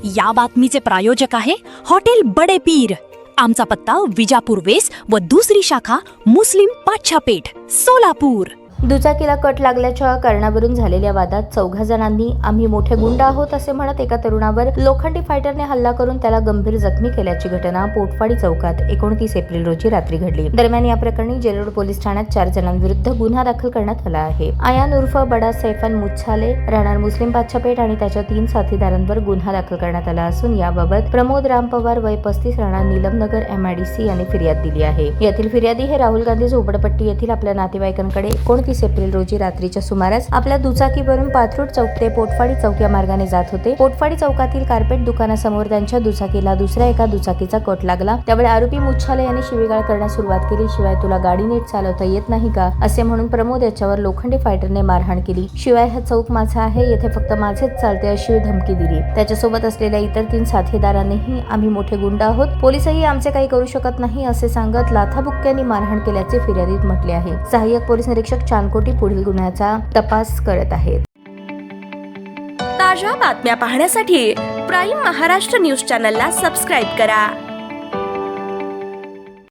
या बातमीचे प्रायोजक आहे हॉटेल बडे पीर। आमचा पत्ता विजापूर वेस व दुसरी शाखा मुस्लिम पाच्छापेठ सोलापूर। दुचाकीला कट लागल्याच्या कारणावरून झालेल्या वादात 4 जणांनी आम्ही मोठे गुंड आहोत असे म्हणत एका तरुणावर लोखंडी फायटरने हल्ला करून त्याला गंभीर जखमी केल्याची घटना पोटफाडी चौकात 29 एप्रिल रोजी रात्री घडली। दरम्यान या प्रकरणी जेलोड पोलीस ठाण्यात 4 जणांविरुद्ध गुन्हा दाखल करण्यात आला आहे। आयान उर्फ बडा सैफन मुच्छाले राहणार मुस्लिम पाच्छापेठ आणि त्याच्या 3 साथीदारांवर गुन्हा दाखल करण्यात आला असून याबाबत प्रमोद राम पवार वय 35 राहणार निलमनगर MIDC यांनी फिर्याद दिली आहे। यातील फिर्यादी हे राहुल गांधी झोपडपट्टी येथील आपल्या नातेवाईकांकडे 29 एप्रिल रोजी रात्रीच्या सुमारास आपल्या दुचाकीवरून पाथरूड चौक ते पोटफाडी चौक या मार्गाने जात होते। पोटफाडी चौकातील कार्पेट दुकानासमोर त्यांच्या दुचाकीला दुसऱ्या एका दुचाकीचा कट लागला। त्यावेळी आरोपी मुच्छाले यांनी शिवीगाळ करण्यास सुरुवात केली। शिवाय तुला गाडी नीट चालवता येत नाही का असे म्हणून प्रमोद याच्यावर लोखंडी फायटरने मारहाण केली। शिवाय हा चौक माझा आहे, येथे फक्त माझेच चालते अशी धमकी दिली। त्याच्यासोबत असलेल्या इतर 3 साथीदारांनीही आम्ही मोठे गुंड आहोत, पोलिसही आमचे काही करू शकत नाही असे सांगत लाथाबुक्क्यांनी मारहाण केल्याचे फिर्यादीत म्हटले आहे। सहाय्यक पोलीस निरीक्षक चांदकोटी पुढील गुन्ह्याचा तपास करत आहेत। ताज्या बातम्या पाहण्यासाठी प्राईम महाराष्ट्र न्यूज चॅनलला सबस्क्राईब करा।